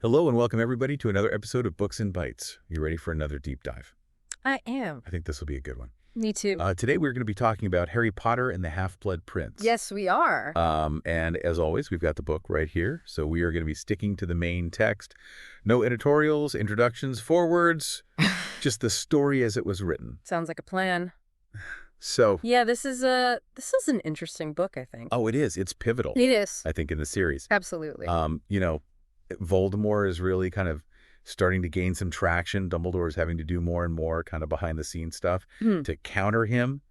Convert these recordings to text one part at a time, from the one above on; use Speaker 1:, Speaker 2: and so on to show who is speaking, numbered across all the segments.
Speaker 1: Hello and welcome everybody to another episode of Books and Bytes. You ready for another deep dive?
Speaker 2: I am.
Speaker 1: I think this will be a good one.
Speaker 2: Me too.
Speaker 1: Today we're going to be talking about Harry Potter and the Half-Blood Prince.
Speaker 2: Yes, we are.
Speaker 1: And as always, we've got the book right here. So we are going to be sticking to the main text. No editorials, introductions, forewords, just the story as it was written.
Speaker 2: Sounds like a plan.
Speaker 1: So
Speaker 2: Yeah, this is an interesting book, I think.
Speaker 1: it is. It's pivotal.
Speaker 2: It is.
Speaker 1: I think in the series.
Speaker 2: Absolutely.
Speaker 1: Voldemort is really kind of starting to gain some traction. Dumbledore is having to do more and more kind of behind-the-scenes stuff to counter him.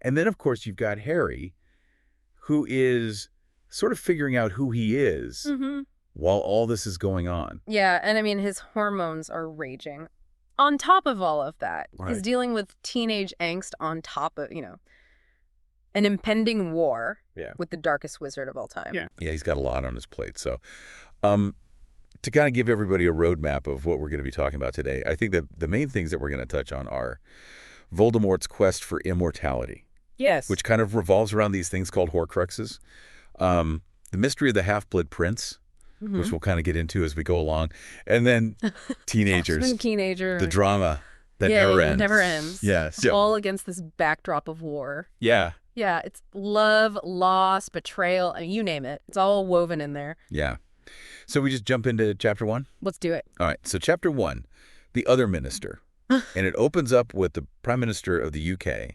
Speaker 1: And then, of course, you've got Harry, who is sort of figuring out who he is while all this is going on.
Speaker 2: Yeah, and I mean, his hormones are raging. On top of all of that, he's dealing with teenage angst on top of, an impending war with the darkest wizard of all time.
Speaker 1: Yeah, he's got a lot on his plate. So, to kind of give everybody a roadmap of what we're going to be talking about today, I think that the main things that we're going to touch on are Voldemort's quest for immortality.
Speaker 2: Yes.
Speaker 1: Which kind of revolves around these things called Horcruxes. The mystery of the Half-Blood Prince, which we'll kind of get into as we go along. And then teenagers.
Speaker 2: Teenager.
Speaker 1: The drama that never ends.
Speaker 2: It never ends.
Speaker 1: Yeah. So,
Speaker 2: all against this backdrop of war.
Speaker 1: Yeah.
Speaker 2: Yeah, it's love, loss, betrayal, and you name it. It's all woven in there.
Speaker 1: Yeah. So we just jump into chapter 1?
Speaker 2: Let's do it.
Speaker 1: All right. So chapter 1, The Other Minister. And it opens up with the Prime Minister of the UK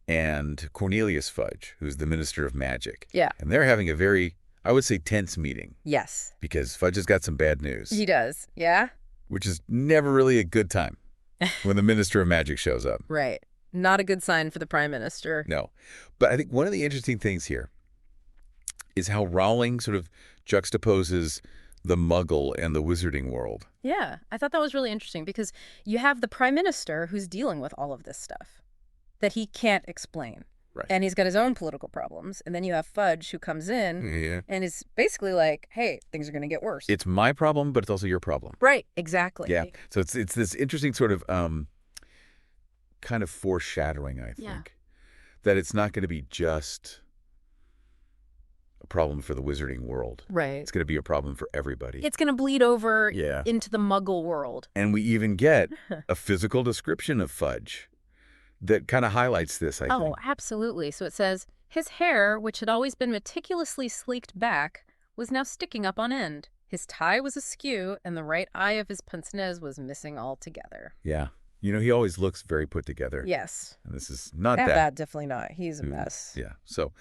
Speaker 1: and Cornelius Fudge, who's the Minister of Magic.
Speaker 2: Yeah.
Speaker 1: And they're having a very, I would say, tense meeting.
Speaker 2: Yes.
Speaker 1: Because Fudge has got some bad news.
Speaker 2: He does. Yeah?
Speaker 1: Which is never really a good time when the Minister of Magic shows up.
Speaker 2: Right. Not a good sign for the Prime Minister.
Speaker 1: No. But I think one of the interesting things here is how Rowling sort of juxtaposes the Muggle and the wizarding world.
Speaker 2: Yeah, I thought that was really interesting because you have the Prime Minister who's dealing with all of this stuff that he can't explain.
Speaker 1: Right.
Speaker 2: And he's got his own political problems. And then you have Fudge who comes in and is basically like, hey, things are going to get worse.
Speaker 1: It's my problem, but it's also your problem.
Speaker 2: Right, exactly.
Speaker 1: Yeah. So it's this interesting sort of kind of foreshadowing, I think, that it's not going to be just a problem for the wizarding world.
Speaker 2: Right.
Speaker 1: It's going to be a problem for everybody.
Speaker 2: It's going to bleed over into the Muggle world.
Speaker 1: And we even get a physical description of Fudge that kind of highlights this, I think.
Speaker 2: Oh, absolutely. So it says, his hair, which had always been meticulously sleeked back, was now sticking up on end. His tie was askew, and the right eye of his pince-nez was missing altogether.
Speaker 1: Yeah. He always looks very put together.
Speaker 2: Yes.
Speaker 1: And this is not
Speaker 2: that. Definitely not. He's a mess.
Speaker 1: Yeah. So,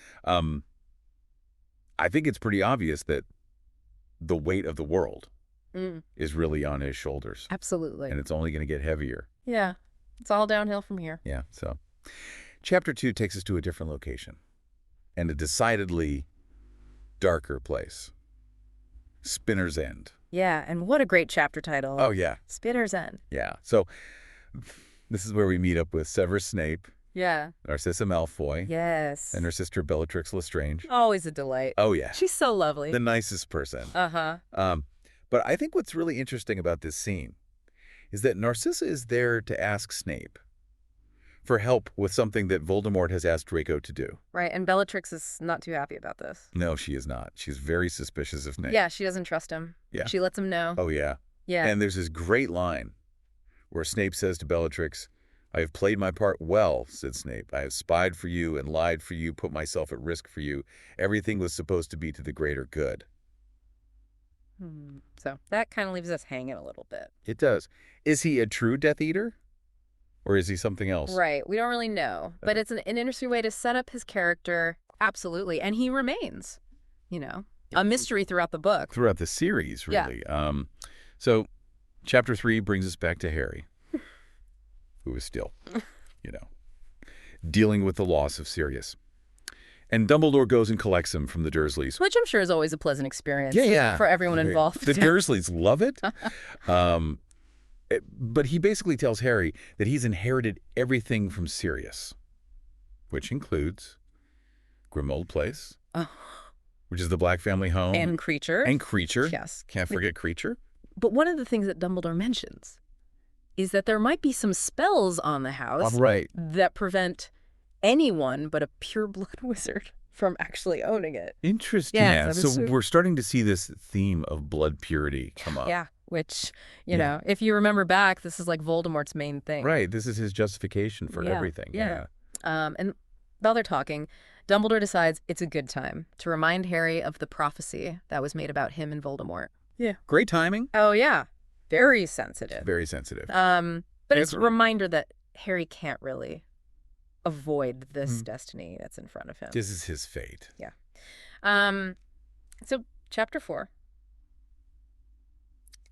Speaker 1: I think it's pretty obvious that the weight of the world is really on his shoulders.
Speaker 2: Absolutely.
Speaker 1: And it's only going to get heavier.
Speaker 2: Yeah. It's all downhill from here.
Speaker 1: Yeah. So, chapter 2 takes us to a different location and a decidedly darker place. Spinner's End.
Speaker 2: Yeah. And what a great chapter title.
Speaker 1: Oh, yeah.
Speaker 2: Spinner's End.
Speaker 1: Yeah. So, this is where we meet up with Severus Snape.
Speaker 2: Yeah.
Speaker 1: Narcissa Malfoy.
Speaker 2: Yes.
Speaker 1: And her sister Bellatrix Lestrange.
Speaker 2: Always a delight.
Speaker 1: Oh, yeah.
Speaker 2: She's so lovely.
Speaker 1: The nicest person.
Speaker 2: Uh-huh.
Speaker 1: But I think what's really interesting about this scene is that Narcissa is there to ask Snape for help with something that Voldemort has asked Draco to do.
Speaker 2: Right, and Bellatrix is not too happy about this.
Speaker 1: No, she is not. She's very suspicious of Snape.
Speaker 2: Yeah, she doesn't trust him.
Speaker 1: Yeah.
Speaker 2: She lets him know.
Speaker 1: Oh, yeah.
Speaker 2: Yeah.
Speaker 1: And there's this great line where Snape says to Bellatrix, I have played my part well, said Snape. I have spied for you and lied for you, put myself at risk for you. Everything was supposed to be to the greater good.
Speaker 2: So that kind of leaves us hanging a little bit.
Speaker 1: It does. Is he a true Death Eater? Or is he something else?
Speaker 2: Right. We don't really know. But it's an interesting way to set up his character. Absolutely. And he remains, a mystery throughout the book.
Speaker 1: Throughout the series, really. Yeah. So chapter 3 brings us back to Harry, who is still, dealing with the loss of Sirius. And Dumbledore goes and collects him from the Dursleys.
Speaker 2: Which I'm sure is always a pleasant experience for everyone involved.
Speaker 1: The Dursleys love it. But he basically tells Harry that he's inherited everything from Sirius, which includes Grimmauld Place, which is the Black family home.
Speaker 2: And Creature.
Speaker 1: Yes. Can't forget Creature.
Speaker 2: But one of the things that Dumbledore mentions is that there might be some spells on the house that prevent anyone but a pure-blood wizard from actually owning it.
Speaker 1: Interesting.
Speaker 2: Yeah,
Speaker 1: So we're starting to see this theme of blood purity come up.
Speaker 2: Yeah, which, you know, if you remember back, this is like Voldemort's main thing.
Speaker 1: Right. This is his justification for everything.
Speaker 2: Yeah. And while they're talking, Dumbledore decides it's a good time to remind Harry of the prophecy that was made about him and Voldemort.
Speaker 1: Yeah. Great timing.
Speaker 2: Oh, yeah. Very sensitive.
Speaker 1: Very sensitive.
Speaker 2: But it's a reminder that Harry can't really avoid this destiny that's in front of him.
Speaker 1: This is his fate.
Speaker 2: Yeah. So chapter 4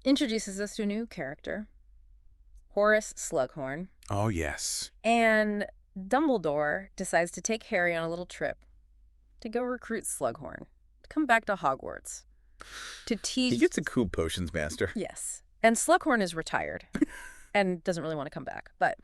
Speaker 2: introduces us to a new character, Horace Slughorn.
Speaker 1: Oh, yes.
Speaker 2: And Dumbledore decides to take Harry on a little trip to go recruit Slughorn to come back to Hogwarts to teach.
Speaker 1: He gets a cool potions master.
Speaker 2: Yes. And Slughorn is retired and doesn't really want to come back. But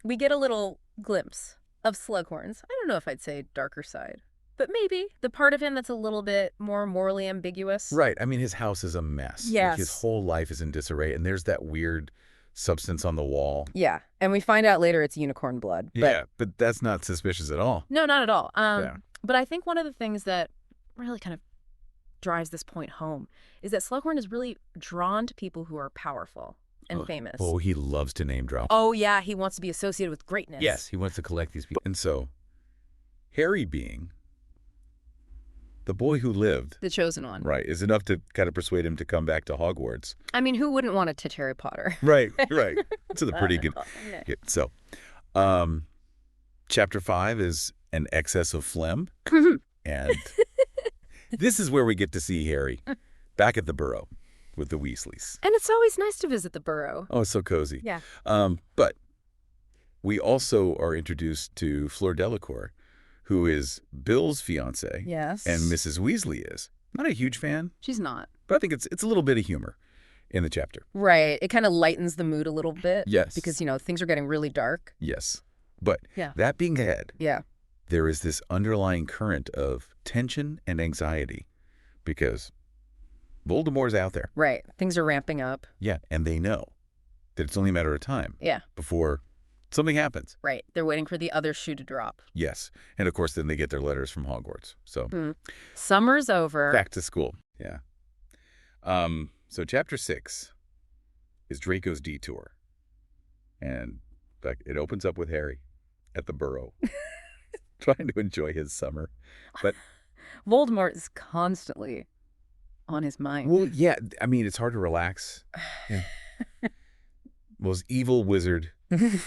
Speaker 2: we get a little glimpse of Slughorn's, I don't know if I'd say darker side, but maybe the part of him that's a little bit more morally ambiguous.
Speaker 1: Right. I mean, his house is a mess.
Speaker 2: Yes.
Speaker 1: Like, his whole life is in disarray, and there's that weird substance on the wall.
Speaker 2: Yeah. And we find out later it's unicorn blood.
Speaker 1: But that's not suspicious at all.
Speaker 2: No, not at all. But I think one of the things that really kind of drives this point home is that Slughorn is really drawn to people who are powerful and famous.
Speaker 1: Oh, he loves to name drop.
Speaker 2: Oh, yeah. He wants to be associated with greatness.
Speaker 1: Yes, he wants to collect these people. And so, Harry being the boy who lived,
Speaker 2: the chosen one,
Speaker 1: right, is enough to kind of persuade him to come back to Hogwarts.
Speaker 2: I mean, who wouldn't want to teach Harry Potter?
Speaker 1: Right. It's a pretty good. So, chapter 5 is an excess of phlegm. And this is where we get to see Harry back at the Burrow with the Weasleys.
Speaker 2: And it's always nice to visit the Burrow.
Speaker 1: Oh, it's so cozy.
Speaker 2: Yeah.
Speaker 1: But we also are introduced to Fleur Delacour, who is Bill's fiance.
Speaker 2: Yes.
Speaker 1: And Mrs. Weasley is. Not a huge fan.
Speaker 2: She's not.
Speaker 1: But I think it's a little bit of humor in the chapter.
Speaker 2: Right. It kind of lightens the mood a little bit.
Speaker 1: Yes.
Speaker 2: Because, you know, things are getting really dark.
Speaker 1: Yes. But that being said, there is this underlying current of tension and anxiety because Voldemort's out there.
Speaker 2: Right. Things are ramping up.
Speaker 1: Yeah. And they know that it's only a matter of time before something happens.
Speaker 2: Right. They're waiting for the other shoe to drop.
Speaker 1: Yes. And, of course, then they get their letters from Hogwarts. So
Speaker 2: Summer's over.
Speaker 1: Back to school. Yeah. So chapter 6 is Draco's Detour. And it opens up with Harry at the Burrow trying to enjoy his summer. But
Speaker 2: Voldemort is constantly on his mind.
Speaker 1: Well, yeah. I mean, it's hard to relax. Yeah. Most evil wizard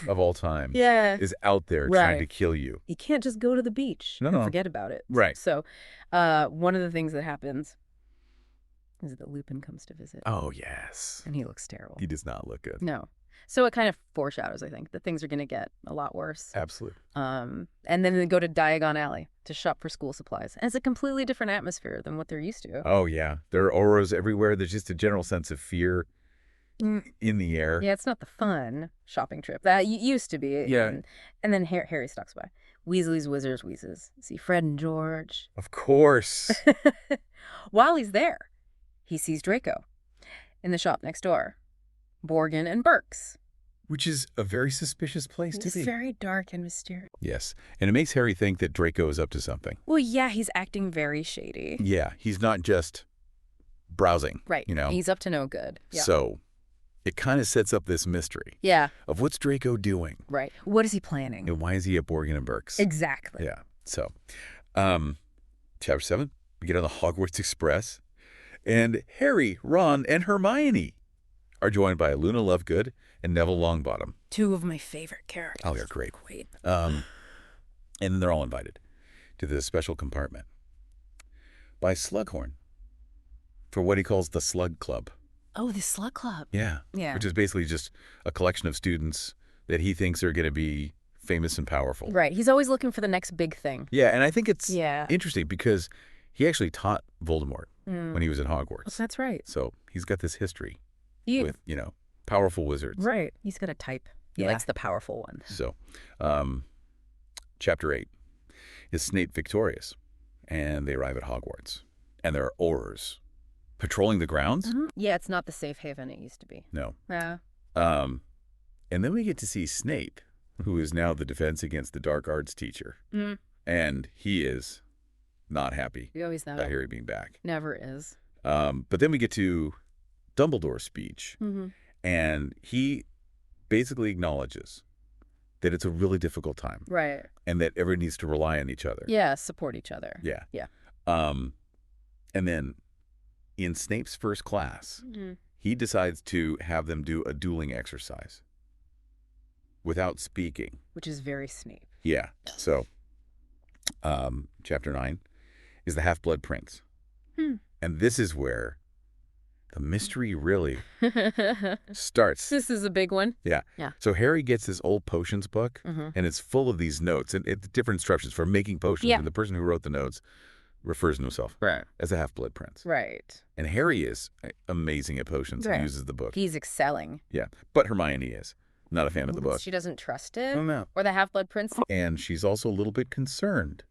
Speaker 1: of all time is out there trying to kill you.
Speaker 2: You can't just go to the beach and forget about it.
Speaker 1: Right.
Speaker 2: So one of the things that happens is that Lupin comes to visit.
Speaker 1: Oh, yes.
Speaker 2: And he looks terrible.
Speaker 1: He does not look good.
Speaker 2: No. So it kind of foreshadows, I think, that things are going to get a lot worse.
Speaker 1: Absolutely.
Speaker 2: And then they go to Diagon Alley to shop for school supplies. And it's a completely different atmosphere than what they're used to.
Speaker 1: Oh, yeah. There are auras everywhere. There's just a general sense of fear in the air.
Speaker 2: Yeah, it's not the fun shopping trip that used to be.
Speaker 1: Yeah.
Speaker 2: And then Harry stalks by. Weasley's Wizards Wheezes. See Fred and George.
Speaker 1: Of course.
Speaker 2: While he's there, he sees Draco in the shop next door. Borgin and Burke's.
Speaker 1: Which is a very suspicious place to be.
Speaker 2: It's very dark and mysterious.
Speaker 1: Yes. And it makes Harry think that Draco is up to something.
Speaker 2: Well, yeah, he's acting very shady.
Speaker 1: Yeah. He's not just browsing.
Speaker 2: Right.
Speaker 1: You know?
Speaker 2: He's up to no good. Yeah.
Speaker 1: So it kind of sets up this mystery.
Speaker 2: Yeah.
Speaker 1: Of what's Draco doing?
Speaker 2: Right. What is he planning?
Speaker 1: And why is he at Borgin and Burke's?
Speaker 2: Exactly.
Speaker 1: Yeah. So, chapter 7, we get on the Hogwarts Express. And Harry, Ron, and Hermione are joined by Luna Lovegood and Neville Longbottom.
Speaker 2: Two of my favorite characters.
Speaker 1: Oh, they're great. And then they're all invited to the special compartment by Slughorn for what he calls the Slug Club.
Speaker 2: Oh, the Slug Club.
Speaker 1: Yeah. Which is basically just a collection of students that he thinks are going to be famous and powerful.
Speaker 2: Right. He's always looking for the next big thing.
Speaker 1: Yeah, and I think it's interesting because he actually taught Voldemort when he was in Hogwarts.
Speaker 2: Oh, that's right.
Speaker 1: So he's got this history with, powerful wizards.
Speaker 2: Right. He's got a type. He likes the powerful ones.
Speaker 1: So, chapter 8 is Snape victorious, and they arrive at Hogwarts. And there are Aurors patrolling the grounds.
Speaker 2: Yeah, it's not the safe haven it used to be.
Speaker 1: No.
Speaker 2: Yeah.
Speaker 1: And then we get to see Snape, who is now the Defense Against the Dark Arts teacher. And he is not happy
Speaker 2: always
Speaker 1: about Harry being back.
Speaker 2: Never is.
Speaker 1: But then we get to Dumbledore's speech, and he basically acknowledges that it's a really difficult time.
Speaker 2: Right.
Speaker 1: And that everyone needs to rely on each other.
Speaker 2: Yeah, support each other.
Speaker 1: Yeah.
Speaker 2: Yeah.
Speaker 1: And then in Snape's first class, he decides to have them do a dueling exercise without speaking.
Speaker 2: Which is very Snape.
Speaker 1: Yeah. So, chapter 9 is the Half-Blood Prince. And this is where the mystery really starts.
Speaker 2: This is a big one.
Speaker 1: Yeah. So Harry gets this old potions book, and it's full of these notes and it's different instructions for making potions. And the person who wrote the notes refers to himself as a Half-Blood Prince.
Speaker 2: Right.
Speaker 1: And Harry is amazing at potions and uses the book.
Speaker 2: He's excelling.
Speaker 1: Yeah. But Hermione is not a fan of the book.
Speaker 2: She doesn't trust it?
Speaker 1: Oh, no.
Speaker 2: Or the Half-Blood Prince?
Speaker 1: And she's also a little bit concerned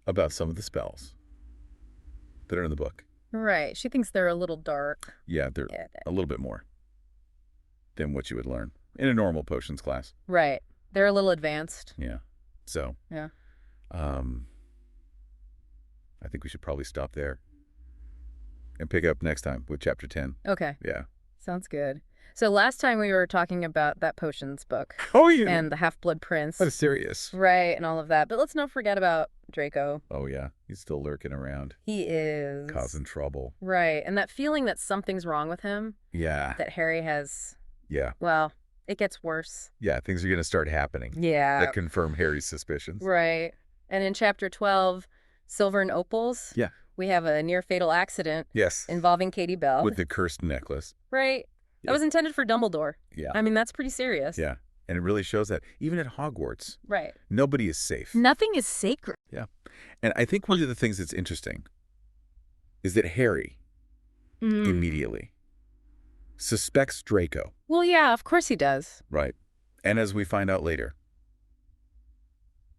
Speaker 1: about some of the spells that are in the book.
Speaker 2: Right. She thinks they're a little dark.
Speaker 1: Yeah, they're a little bit more than what you would learn in a normal potions class.
Speaker 2: Right. They're a little advanced.
Speaker 1: Yeah. So, I think we should probably stop there and pick up next time with chapter 10.
Speaker 2: Okay.
Speaker 1: Yeah.
Speaker 2: Sounds good. So last time we were talking about that potions book.
Speaker 1: Oh, yeah.
Speaker 2: And the Half-Blood Prince.
Speaker 1: What a serious.
Speaker 2: Right, and all of that. But let's not forget about Draco.
Speaker 1: Oh, yeah. He's still lurking around.
Speaker 2: He is.
Speaker 1: Causing trouble.
Speaker 2: Right, and that feeling that something's wrong with him.
Speaker 1: Yeah.
Speaker 2: That Harry has.
Speaker 1: Yeah.
Speaker 2: Well, it gets worse.
Speaker 1: Yeah, things are going to start happening.
Speaker 2: Yeah.
Speaker 1: That confirm Harry's suspicions.
Speaker 2: Right. And in chapter 12, Silver and Opals.
Speaker 1: Yeah.
Speaker 2: We have a near-fatal accident.
Speaker 1: Yes.
Speaker 2: Involving Katie Bell.
Speaker 1: With the cursed necklace.
Speaker 2: Right. That was intended for Dumbledore.
Speaker 1: Yeah.
Speaker 2: I mean, that's pretty serious.
Speaker 1: Yeah. And it really shows that even at Hogwarts, nobody is safe.
Speaker 2: Nothing is sacred.
Speaker 1: Yeah. And I think one of the things that's interesting is that Harry immediately suspects Draco.
Speaker 2: Well, yeah, of course he does.
Speaker 1: Right. And as we find out later,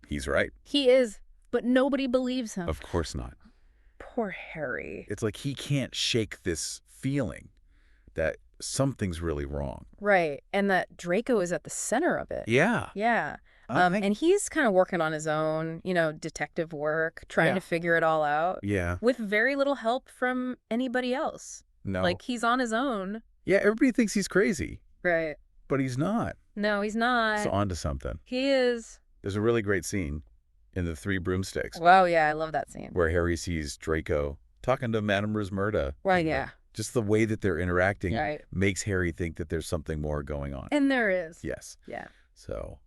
Speaker 1: he's right.
Speaker 2: He is, but nobody believes him.
Speaker 1: Of course not.
Speaker 2: Poor Harry.
Speaker 1: It's like he can't shake this feeling that something's really wrong.
Speaker 2: Right. And that Draco is at the center of it.
Speaker 1: Yeah.
Speaker 2: Yeah. And he's kind of working on his own, detective work, trying to figure it all out.
Speaker 1: Yeah.
Speaker 2: With very little help from anybody else.
Speaker 1: No.
Speaker 2: Like, he's on his own.
Speaker 1: Yeah, everybody thinks he's crazy.
Speaker 2: Right.
Speaker 1: But he's not.
Speaker 2: No, he's not.
Speaker 1: He's on to something.
Speaker 2: He is.
Speaker 1: There's a really great scene in The Three Broomsticks.
Speaker 2: Wow, yeah, I love that scene.
Speaker 1: Where Harry sees Draco talking to Madame Rosmerta.
Speaker 2: Right, yeah.
Speaker 1: Just the way that they're interacting makes Harry think that there's something more going on.
Speaker 2: And there is.
Speaker 1: Yes.
Speaker 2: Yeah.
Speaker 1: So,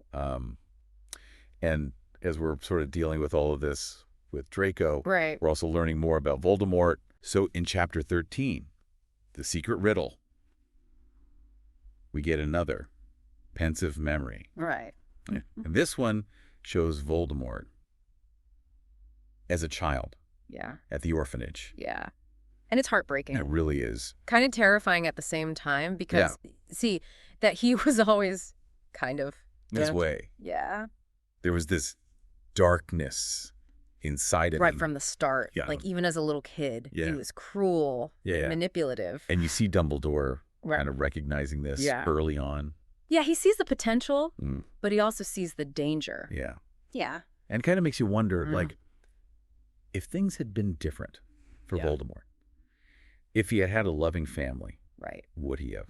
Speaker 1: and as we're sort of dealing with all of this with Draco, we're also learning more about Voldemort. So in chapter 13, The Secret Riddle, we get another pensive memory.
Speaker 2: Right.
Speaker 1: And this one shows Voldemort as a child.
Speaker 2: Yeah.
Speaker 1: At the orphanage.
Speaker 2: Yeah. And it's heartbreaking.
Speaker 1: It really is.
Speaker 2: Kind of terrifying at the same time because, see, that he was always kind of...
Speaker 1: His way.
Speaker 2: Yeah.
Speaker 1: There was this darkness inside of him.
Speaker 2: Right from the start.
Speaker 1: Yeah.
Speaker 2: Like, even as a little kid, he was cruel, manipulative.
Speaker 1: And you see Dumbledore kind of recognizing this early on.
Speaker 2: Yeah, he sees the potential, but he also sees the danger.
Speaker 1: Yeah.
Speaker 2: Yeah.
Speaker 1: And kind of makes you wonder, like, if things had been different for Voldemort, if he had had a loving family, would he have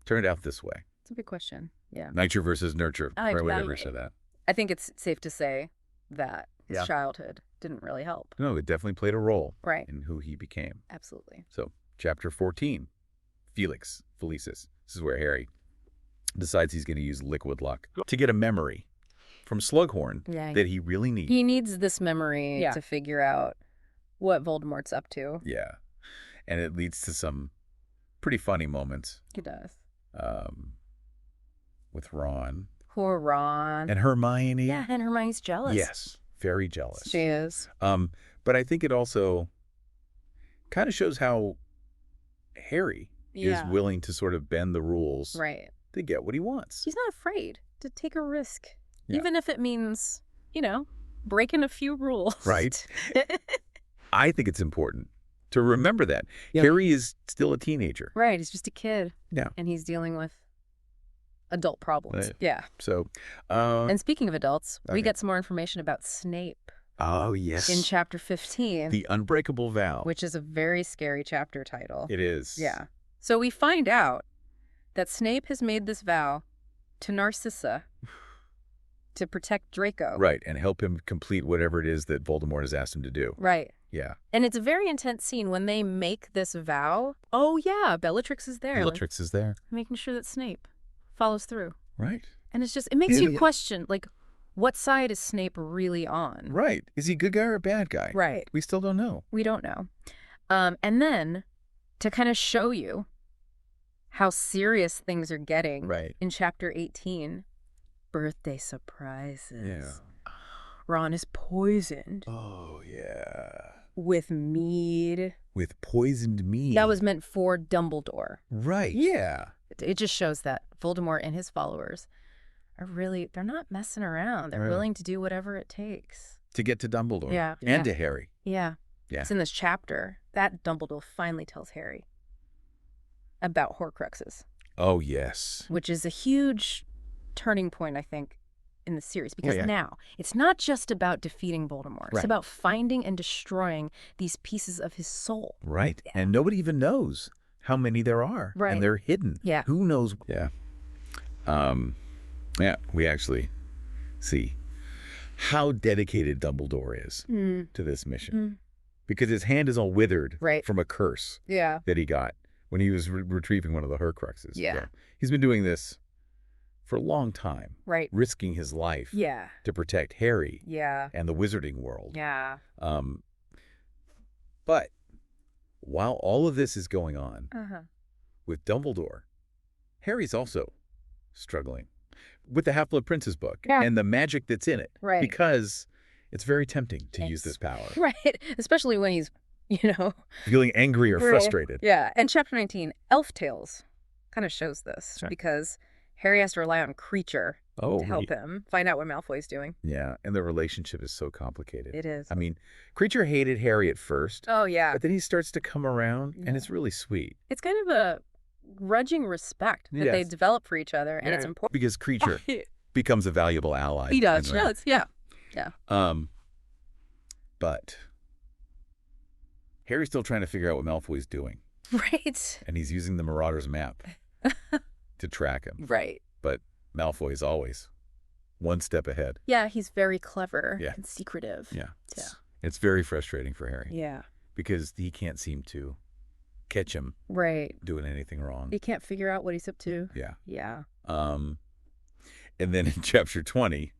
Speaker 1: turned out this way?
Speaker 2: It's a big question. Yeah.
Speaker 1: Nature versus nurture. Right, whatever said that.
Speaker 2: I think it's safe to say that his childhood didn't really help.
Speaker 1: No, it definitely played a role
Speaker 2: in
Speaker 1: who he became.
Speaker 2: Absolutely.
Speaker 1: So, chapter 14, Felicis. This is where Harry decides he's going to use liquid luck to get a memory from Slughorn that he really needs.
Speaker 2: He needs this memory to figure out what Voldemort's up to.
Speaker 1: Yeah. And it leads to some pretty funny moments.
Speaker 2: It does.
Speaker 1: With Ron.
Speaker 2: Poor Ron.
Speaker 1: And Hermione.
Speaker 2: Yeah, and Hermione's jealous.
Speaker 1: Yes, very jealous.
Speaker 2: She is.
Speaker 1: But I think it also kind of shows how Harry is willing to sort of bend the rules to get what he wants.
Speaker 2: He's not afraid to take a risk, even if it means, breaking a few rules.
Speaker 1: Right. I think it's important to remember that. Harry is still a teenager.
Speaker 2: Right. He's just a kid.
Speaker 1: Yeah.
Speaker 2: And he's dealing with adult problems.
Speaker 1: Right.
Speaker 2: Yeah.
Speaker 1: So,
Speaker 2: and speaking of adults, we get some more information about Snape.
Speaker 1: Oh, yes.
Speaker 2: In chapter 15.
Speaker 1: The Unbreakable Vow.
Speaker 2: Which is a very scary chapter title.
Speaker 1: It is.
Speaker 2: Yeah. So we find out that Snape has made this vow to Narcissa to protect Draco.
Speaker 1: Right, and help him complete whatever it is that Voldemort has asked him to do.
Speaker 2: Right.
Speaker 1: Yeah.
Speaker 2: And it's a very intense scene when they make this vow. Oh, yeah, Bellatrix is there.
Speaker 1: Bellatrix is there.
Speaker 2: Making sure that Snape follows through.
Speaker 1: Right.
Speaker 2: And it's just, it makes you question, like, what side is Snape really on?
Speaker 1: Right. Is he a good guy or a bad guy?
Speaker 2: Right.
Speaker 1: We still don't know.
Speaker 2: We don't know. And then, to kind of show you how serious things are getting, in chapter 18, birthday surprises.
Speaker 1: Yeah.
Speaker 2: Ron is poisoned.
Speaker 1: Oh, yeah.
Speaker 2: With mead.
Speaker 1: With poisoned mead.
Speaker 2: That was meant for Dumbledore.
Speaker 1: Right. Yeah.
Speaker 2: It just shows that Voldemort and his followers are really, they're not messing around. They're willing to do whatever it takes.
Speaker 1: To get to Dumbledore.
Speaker 2: Yeah.
Speaker 1: And to Harry.
Speaker 2: Yeah.
Speaker 1: Yeah.
Speaker 2: It's in this chapter that Dumbledore finally tells Harry about Horcruxes.
Speaker 1: Oh, yes.
Speaker 2: Which is a huge turning point, I think, in the series. Because now, it's not just about defeating Voldemort. It's about finding and destroying these pieces of his soul.
Speaker 1: Right. Yeah. And nobody even knows how many there are.
Speaker 2: Right.
Speaker 1: And they're hidden.
Speaker 2: Yeah.
Speaker 1: Who knows? Yeah. Yeah, we actually see how dedicated Dumbledore is to this mission. Because his hand is all withered from a curse that he got when he was retrieving one of the Horcruxes.
Speaker 2: Yeah.
Speaker 1: So he's been doing this for a long time.
Speaker 2: Right.
Speaker 1: Risking his life to protect Harry and the wizarding world.
Speaker 2: Yeah.
Speaker 1: But while all of this is going on with Dumbledore, Harry's also struggling with the Half-Blood Prince's book and the magic that's in it.
Speaker 2: Right.
Speaker 1: Because it's very tempting to use this power.
Speaker 2: Right. Especially when he's,
Speaker 1: feeling angry or frustrated.
Speaker 2: Yeah. And chapter 19, Elf Tales, kind of shows this because Harry has to rely on Creature to help him find out what Malfoy's doing.
Speaker 1: Yeah. And the relationship is so complicated.
Speaker 2: It is.
Speaker 1: I mean, Creature hated Harry at first.
Speaker 2: Oh, yeah.
Speaker 1: But then he starts to come around and it's really sweet.
Speaker 2: It's kind of a grudging respect that they develop for each other, and it's important
Speaker 1: because Creature becomes a valuable ally.
Speaker 2: He does. Yeah.
Speaker 1: But Harry's still trying to figure out what Malfoy's doing.
Speaker 2: Right.
Speaker 1: And he's using the Marauder's map to track him.
Speaker 2: Right.
Speaker 1: But Malfoy is always one step ahead.
Speaker 2: Yeah, he's very clever and secretive.
Speaker 1: Yeah. It's very frustrating for Harry.
Speaker 2: Yeah.
Speaker 1: Because he can't seem to catch him doing anything wrong.
Speaker 2: He can't figure out what he's up to.
Speaker 1: Yeah. And then in chapter 20,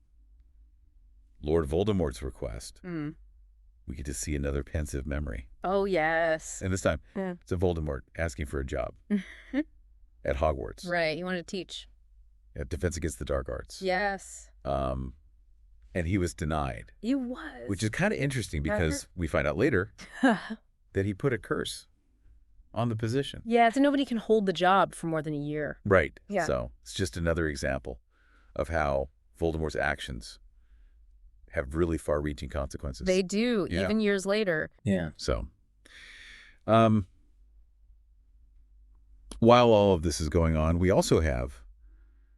Speaker 1: Lord Voldemort's request, we get to see another pensive memory.
Speaker 2: Oh, yes.
Speaker 1: And this time, it's a Voldemort asking for a job at Hogwarts.
Speaker 2: Right. He wanted to teach.
Speaker 1: At Defense Against the Dark Arts.
Speaker 2: Yes.
Speaker 1: And he was denied.
Speaker 2: He was.
Speaker 1: Which is kind of interesting because we find out later that he put a curse on the position.
Speaker 2: Yeah, so nobody can hold the job for more than a year.
Speaker 1: Right.
Speaker 2: Yeah.
Speaker 1: So it's just another example of how Voldemort's actions have really far-reaching consequences.
Speaker 2: They do, even years later.
Speaker 1: Yeah. So, while all of this is going on, we also have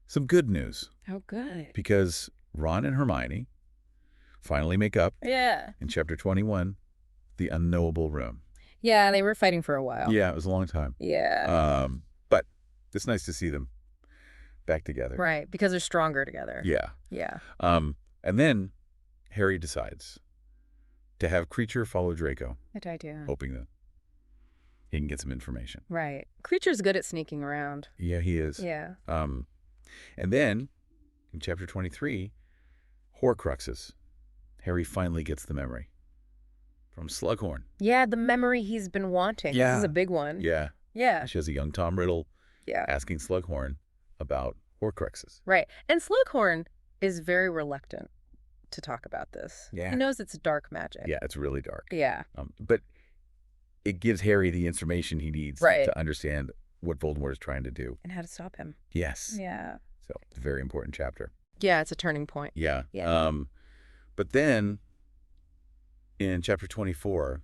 Speaker 1: some good news.
Speaker 2: Oh, good.
Speaker 1: Because Ron and Hermione finally make up.
Speaker 2: Yeah.
Speaker 1: In chapter 21, the unknowable room.
Speaker 2: Yeah, they were fighting for a while.
Speaker 1: Yeah, it was a long time.
Speaker 2: Yeah.
Speaker 1: But it's nice to see them back together.
Speaker 2: Right, because they're stronger together.
Speaker 1: Yeah.
Speaker 2: Yeah.
Speaker 1: And then Harry decides to have Creature follow Draco.
Speaker 2: What did I do?
Speaker 1: Hoping that he can get some information.
Speaker 2: Right. Creature's good at sneaking around.
Speaker 1: Yeah, he is.
Speaker 2: Yeah.
Speaker 1: And then, in chapter 23, Horcruxes. Harry finally gets the memory from Slughorn.
Speaker 2: Yeah, the memory he's been wanting.
Speaker 1: Yeah.
Speaker 2: This is a big one.
Speaker 1: Yeah.
Speaker 2: Yeah.
Speaker 1: She has a young Tom Riddle asking Slughorn about Horcruxes.
Speaker 2: Right. And Slughorn is very reluctant to talk about this.
Speaker 1: Yeah.
Speaker 2: He knows it's dark magic.
Speaker 1: Yeah, it's really dark.
Speaker 2: Yeah.
Speaker 1: But it gives Harry the information he needs to understand what Voldemort is trying to do.
Speaker 2: And how to stop him.
Speaker 1: Yes.
Speaker 2: Yeah.
Speaker 1: So it's a very important chapter.
Speaker 2: Yeah, it's a turning point.
Speaker 1: Yeah.
Speaker 2: Yeah.
Speaker 1: But then in chapter 24,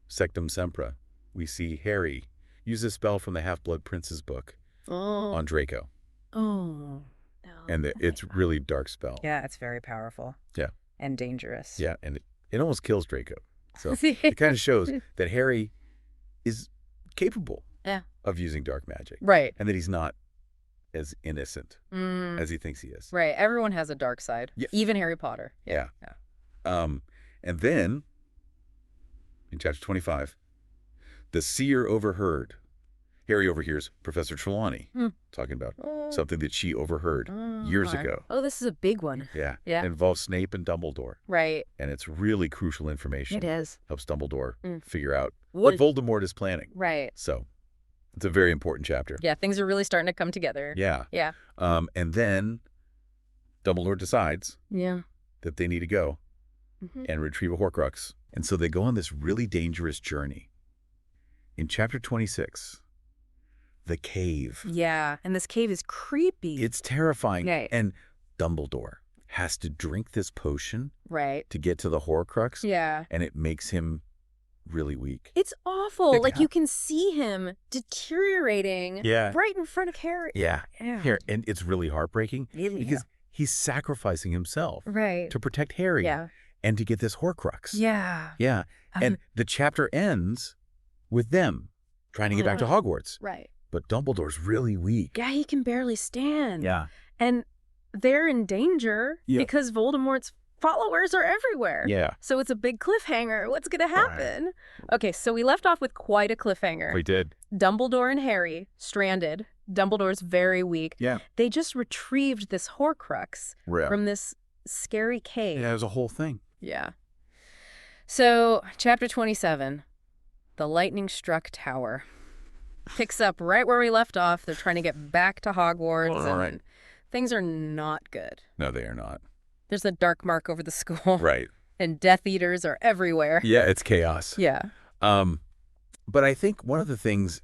Speaker 1: Sectum Sempra, we see Harry use a spell from the Half-Blood Prince's book on Draco.
Speaker 2: Oh. No.
Speaker 1: And it's really dark spell.
Speaker 2: Yeah, it's very powerful.
Speaker 1: Yeah.
Speaker 2: And dangerous.
Speaker 1: Yeah, and it almost kills Draco. So it kind of shows that Harry is capable of using dark magic.
Speaker 2: Right.
Speaker 1: And that he's not as innocent as he thinks he is.
Speaker 2: Right. Everyone has a dark side. Yeah. Even Harry Potter.
Speaker 1: Yeah. And then, in chapter 25, the seer overheard. Harry overhears Professor Trelawney talking about something that she overheard years ago.
Speaker 2: Oh, this is a big one.
Speaker 1: Yeah. It involves Snape and Dumbledore.
Speaker 2: Right.
Speaker 1: And it's really crucial information.
Speaker 2: It is.
Speaker 1: Helps Dumbledore figure out what Voldemort is planning.
Speaker 2: Right.
Speaker 1: So, it's a very important chapter.
Speaker 2: Yeah, things are really starting to come together.
Speaker 1: Yeah.
Speaker 2: Yeah.
Speaker 1: And then Dumbledore decides that they need to go and retrieve a Horcrux. And so they go on this really dangerous journey. In chapter 26, the cave.
Speaker 2: Yeah, and this cave is creepy.
Speaker 1: It's terrifying.
Speaker 2: Right.
Speaker 1: And Dumbledore has to drink this potion
Speaker 2: to
Speaker 1: get to the Horcrux.
Speaker 2: Yeah.
Speaker 1: And it makes him really weak.
Speaker 2: It's awful. Like, you can see him deteriorating right in front of Harry.
Speaker 1: Yeah. Here, and it's really heartbreaking because he's sacrificing himself to protect Harry and to get this Horcrux.
Speaker 2: Yeah.
Speaker 1: Yeah. And the chapter ends with them trying to get back to Hogwarts.
Speaker 2: Right.
Speaker 1: But Dumbledore's really weak.
Speaker 2: Yeah, he can barely stand.
Speaker 1: Yeah.
Speaker 2: And they're in danger because Voldemort's followers are everywhere.
Speaker 1: Yeah.
Speaker 2: So it's a big cliffhanger. What's going to happen? Right. Okay, so we left off with quite a cliffhanger.
Speaker 1: We did.
Speaker 2: Dumbledore and Harry stranded. Dumbledore's very weak.
Speaker 1: Yeah.
Speaker 2: They just retrieved this Horcrux from this scary cave.
Speaker 1: Yeah, it was a whole thing.
Speaker 2: Yeah. So, chapter 27, the lightning-struck tower. Picks up right where we left off. They're trying to get back to Hogwarts. And things are not good.
Speaker 1: No, they are not.
Speaker 2: There's a dark mark over the school.
Speaker 1: Right.
Speaker 2: And Death Eaters are everywhere.
Speaker 1: Yeah, it's chaos.
Speaker 2: Yeah.
Speaker 1: But I think one of the things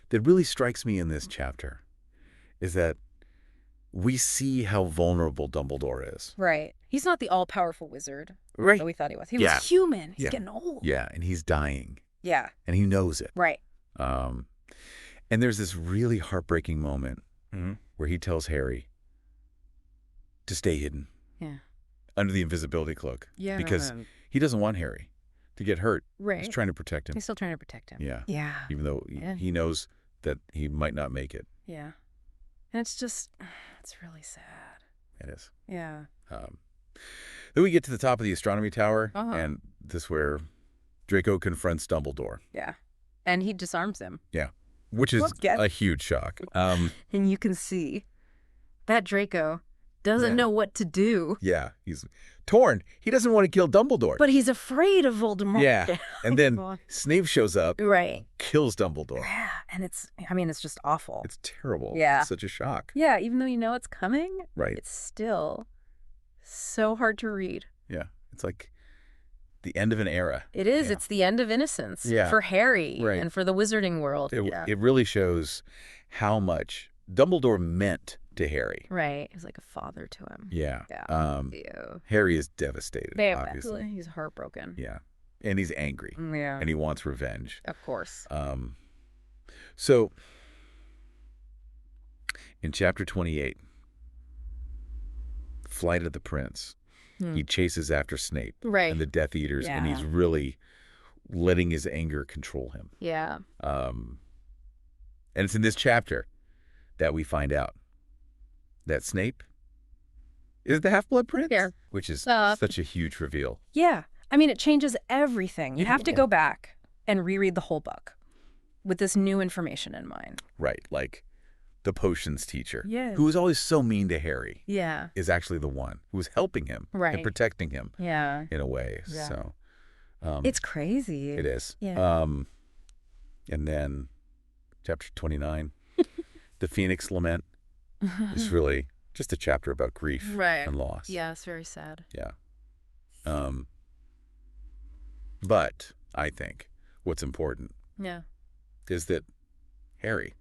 Speaker 1: that really strikes me in this chapter is that we see how vulnerable Dumbledore is.
Speaker 2: Right. He's not the all-powerful wizard that we thought he was. He was human. He's getting old.
Speaker 1: Yeah, and he's dying.
Speaker 2: Yeah.
Speaker 1: And he knows it.
Speaker 2: Right.
Speaker 1: And there's this really heartbreaking moment where he tells Harry to stay hidden. Yeah. Under the invisibility cloak. Yeah. Because he doesn't want Harry to get hurt.
Speaker 2: Right.
Speaker 1: He's trying to protect him.
Speaker 2: He's still trying to protect him.
Speaker 1: Yeah.
Speaker 2: Yeah.
Speaker 1: Even though he knows that he might not make it.
Speaker 2: Yeah. And it's just, it's really sad.
Speaker 1: It is.
Speaker 2: Yeah.
Speaker 1: Then we get to the top of the astronomy tower, and this is where Draco confronts Dumbledore.
Speaker 2: Yeah. And he disarms him.
Speaker 1: Yeah. Which is a huge shock.
Speaker 2: And you can see that Draco doesn't know what to do.
Speaker 1: Yeah. He's torn. He doesn't want to kill Dumbledore.
Speaker 2: But he's afraid of Voldemort.
Speaker 1: Yeah. And then Snape shows up.
Speaker 2: Right.
Speaker 1: Kills Dumbledore.
Speaker 2: Yeah. And it's just awful.
Speaker 1: It's terrible.
Speaker 2: Yeah.
Speaker 1: It's such a shock.
Speaker 2: Yeah. Even though you know it's coming.
Speaker 1: Right.
Speaker 2: It's still so hard to read.
Speaker 1: Yeah. It's like the end of an era.
Speaker 2: It is. It's the end of innocence for Harry and for the wizarding world.
Speaker 1: It really shows how much Dumbledore meant to Harry.
Speaker 2: Right. He was like a father to him.
Speaker 1: Yeah. Harry is devastated, obviously.
Speaker 2: He's heartbroken.
Speaker 1: Yeah. And he's angry.
Speaker 2: Yeah.
Speaker 1: And he wants revenge.
Speaker 2: Of course.
Speaker 1: So, in chapter 28, Flight of the Prince, he chases after Snape and the Death Eaters, and he's really letting his anger control him.
Speaker 2: Yeah.
Speaker 1: And it's in this chapter that we find out that Snape is the Half-Blood Prince, which is such a huge reveal.
Speaker 2: Yeah. I mean, it changes everything. You have to go back and reread the whole book with this new information in mind.
Speaker 1: Right. Like the potions teacher, who was always so mean to Harry, is actually the one who was helping him and protecting him in a way. Yeah. So
Speaker 2: it's crazy.
Speaker 1: It is.
Speaker 2: Yeah.
Speaker 1: And then chapter 29, the Phoenix Lament, is really just a chapter about grief and loss.
Speaker 2: Yeah, it's very sad.
Speaker 1: Yeah. But I think what's important is that Harry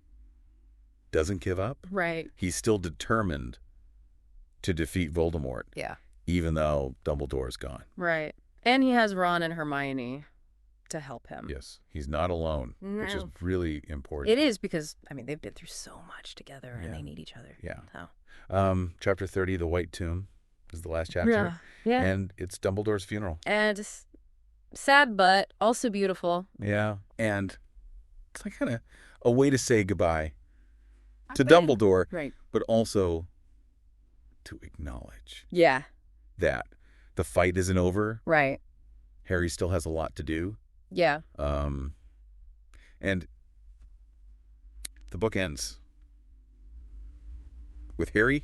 Speaker 1: doesn't give up.
Speaker 2: Right.
Speaker 1: He's still determined to defeat Voldemort.
Speaker 2: Yeah.
Speaker 1: Even though Dumbledore's gone.
Speaker 2: Right. And he has Ron and Hermione to help him.
Speaker 1: Yes. He's not alone, which is really important.
Speaker 2: It is because, I mean, they've been through so much together and they need each other.
Speaker 1: Yeah.
Speaker 2: So.
Speaker 1: Chapter 30, the White Tomb. is the last chapter.
Speaker 2: Yeah. Yeah.
Speaker 1: And it's Dumbledore's funeral.
Speaker 2: And it's sad, but also beautiful.
Speaker 1: Yeah. And it's like kind of a way to say goodbye to Dumbledore,
Speaker 2: right?
Speaker 1: But also to acknowledge that the fight isn't over.
Speaker 2: Right.
Speaker 1: Harry still has a lot to do.
Speaker 2: Yeah.
Speaker 1: And the book ends with Harry,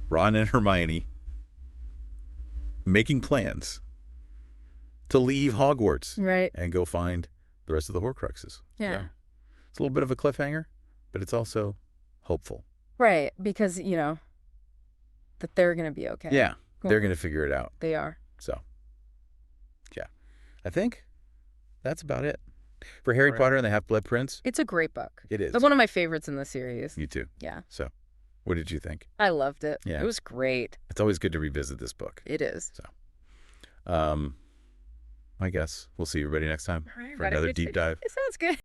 Speaker 1: Ron, and Hermione making plans to leave Hogwarts.
Speaker 2: Right.
Speaker 1: And go find the rest of the Horcruxes.
Speaker 2: Yeah.
Speaker 1: It's a little bit of a cliffhanger, but it's also hopeful.
Speaker 2: Right. Because, that they're going to be okay.
Speaker 1: Yeah. They're going to figure it out.
Speaker 2: They are.
Speaker 1: So, yeah. I think that's about it. For Harry Potter and the Half-Blood Prince.
Speaker 2: It's a great book.
Speaker 1: It is.
Speaker 2: It's one of my favorites in the series.
Speaker 1: You too.
Speaker 2: Yeah.
Speaker 1: So, what did you think?
Speaker 2: I loved it.
Speaker 1: Yeah.
Speaker 2: It was great.
Speaker 1: It's always good to revisit this book.
Speaker 2: It is.
Speaker 1: So, I guess we'll see everybody next time for another deep dive.
Speaker 2: It sounds good.